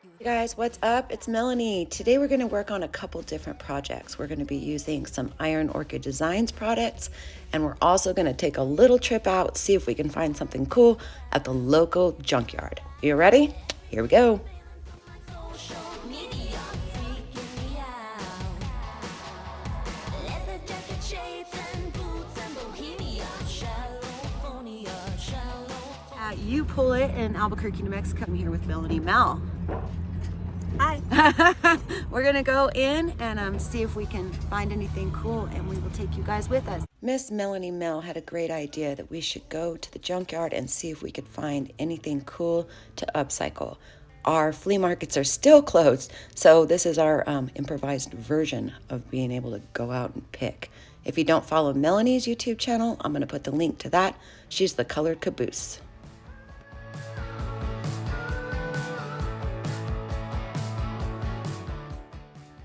Hey guys, what's up? It's Melanie. Today we're going to work on a couple different projects. We're going to be using some Iron Orchid Designs products, and we're also going to take a little trip out, see if we can find something cool at the local junkyard. You ready? Here we go. You pull it in Albuquerque, New Mexico. I'm here with Melanie Mel. Hi. We're gonna go in and see if we can find anything cool, and we will take you guys with us. Miss Melanie Mel had a great idea that we should go to the junkyard and see if we could find anything cool to upcycle. Our flea markets are still closed, so this is our improvised version of being able to go out and pick. If you don't follow Melanie's YouTube channel, I'm gonna put the link to that. She's the Colored Caboose.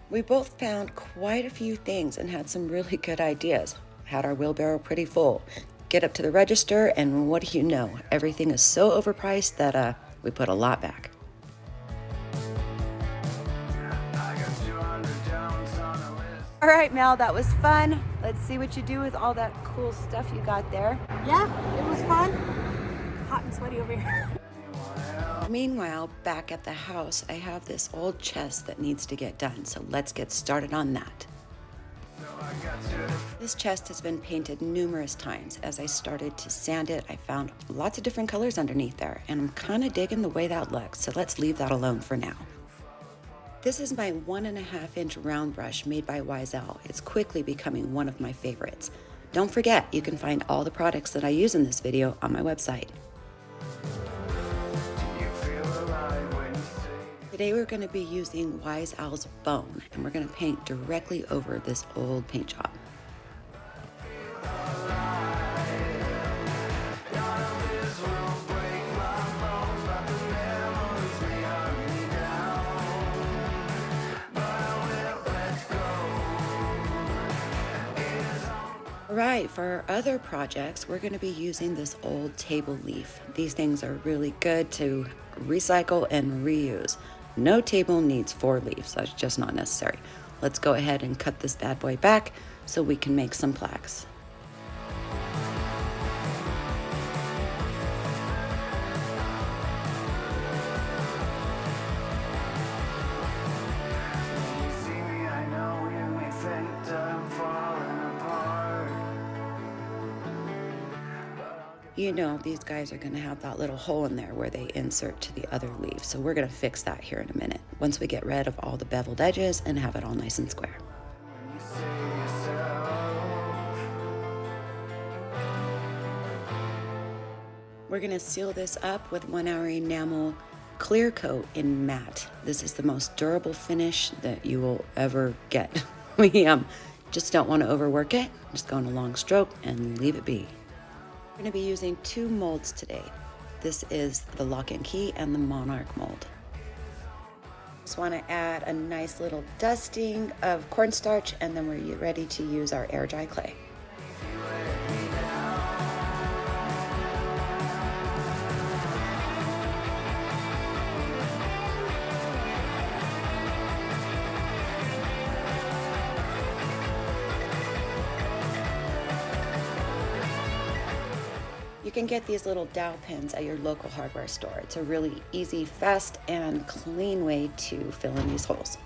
We both found quite a few things and had some really good ideas. Had our wheelbarrow pretty full. Get up to the register and what do you know? Everything is so overpriced that we put a lot back. All right, Mel, that was fun. Let's see what you do with all that cool stuff you got there. Yeah, it was fun. Hot and sweaty over here. Meanwhile, back at the house, I have this old chest that needs to get done, so let's get started on that. This chest has been painted numerous times. As I started to sand it, I found lots of different colors underneath there, and I'm kind of digging the way that looks, so let's leave that alone for now. This is my 1.5-inch round brush made by Wiesel. It's quickly becoming one of my favorites. Don't forget, you can find all the products that I use in this video on my website. Today we're going to be using Wiesel's Bone, and we're going to paint directly over this old paint job. Alright, for our other projects, we're going to be using this old table leaf. These things are really good to recycle and reuse. No table needs 4 leaves, that's just not necessary. Let's go ahead and cut this bad boy back so we can make some plaques. You know, these guys are gonna have that little hole in there where they insert to the other leaf. So we're gonna fix that here in a minute, once we get rid of all the beveled edges and have it all nice and square. We're gonna seal this up with 1 hour enamel clear coat in matte. This is the most durable finish that you will ever get. We just don't wanna overwork it. Just go in a long stroke and leave it be. We're going to be using 2 molds today. This is the Lock and Key and the Monarch mold. Just want to add a nice little dusting of cornstarch, and then we're ready to use our air dry clay. You can get these little dowel pins at your local hardware store. It's a really easy, fast, and clean way to fill in these holes.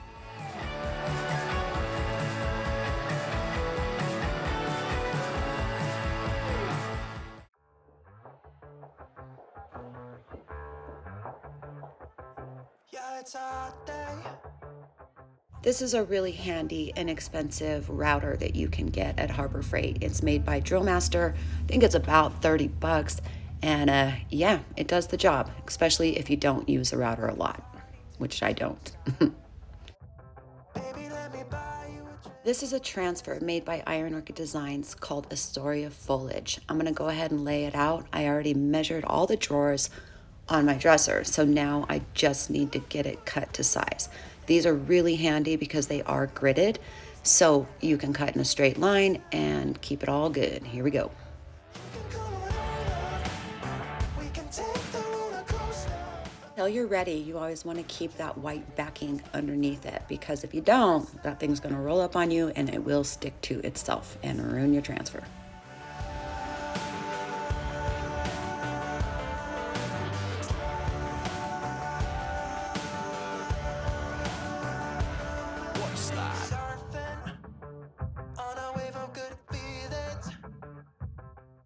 Yeah, it's a hot day. This is a really handy, inexpensive router that you can get at Harbor Freight. It's made by Drill Master. I think it's about 30 bucks. And yeah, it does the job, especially if you don't use a router a lot, which I don't. This is a transfer made by Iron Orchid Designs called Astoria Foliage. I'm gonna go ahead and lay it out. I already measured all the drawers on my dresser, so now I just need to get it cut to size. These are really handy because they are gridded, so you can cut in a straight line and keep it all good. Here we go. Till you're ready, you always want to keep that white backing underneath it, because if you don't, that thing's going to roll up on you and it will stick to itself and ruin your transfer.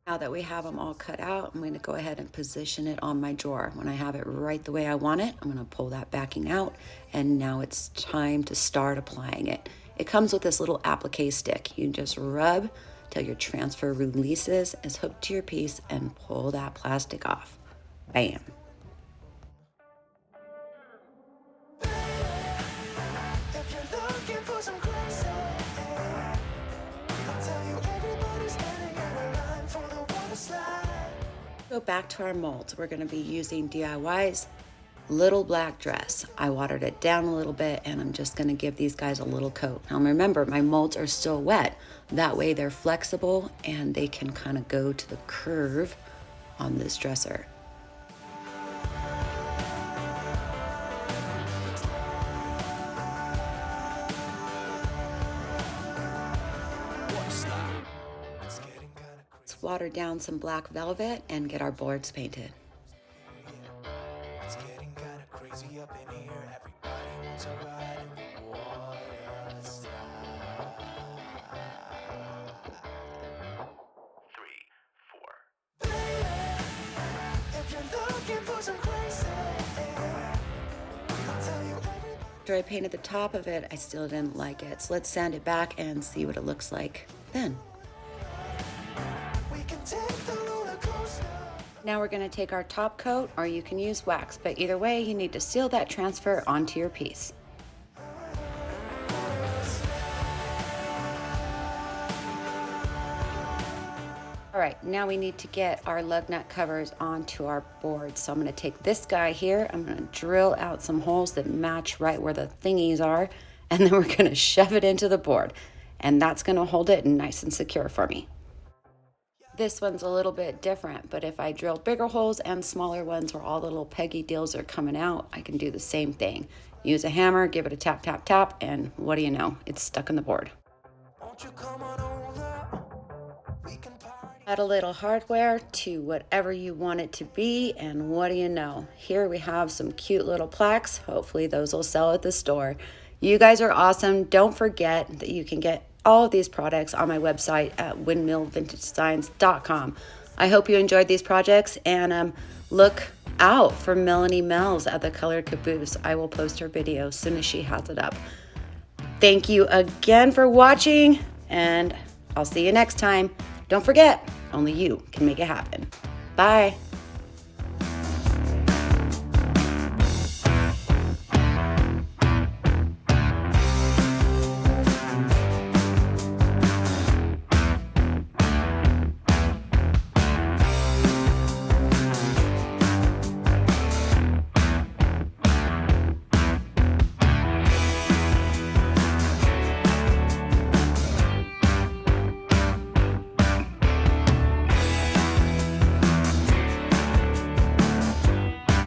Now that we have them all cut out, I'm going to go ahead and position it on my drawer. When I have it right the way I want it, I'm going to pull that backing out, and now it's time to start applying it. It comes with this little applique stick. You just rub till your transfer releases, is hooked to your piece, and pull that plastic off. Bam. Go back to our molds. We're going to be using DIY's little black dress. I watered it down a little bit, and I'm just going to give these guys a little coat. Now remember, my molds are still wet. That way they're flexible and they can kind of go to the curve on this dresser. Let's water down some black velvet and get our boards painted. It's getting kind of crazy up in here. Everybody wants to ride in the water slide. 3, 4. If you're looking for some crazy, I'll tell you everything. After I painted the top of it, I still didn't like it. So let's sand it back and see what it looks like then. Now we're going to take our top coat, or you can use wax, but either way you need to seal that transfer onto your piece. All right, now we need to get our lug nut covers onto our board. So I'm going to take this guy here, I'm going to drill out some holes that match right where the thingies are, and then we're going to shove it into the board, and that's going to hold it nice and secure for me. This one's a little bit different, but if I drill bigger holes and smaller ones where all the little peggy deals are coming out, I can do the same thing. Use a hammer, give it a tap, tap, tap, and what do you know? It's stuck in the board. Add a little hardware to whatever you want it to be, and what do you know? Here we have some cute little plaques. Hopefully those will sell at the store. You guys are awesome. Don't forget that you can get all of these products on my website at windmillvintagedesigns.com. I hope you enjoyed these projects, and look out for Melanie MELS at the Colored Caboose. I will post her video as soon as she has it up. Thank you again for watching, and I'll see you next time. Don't forget, only you can make it happen. Bye.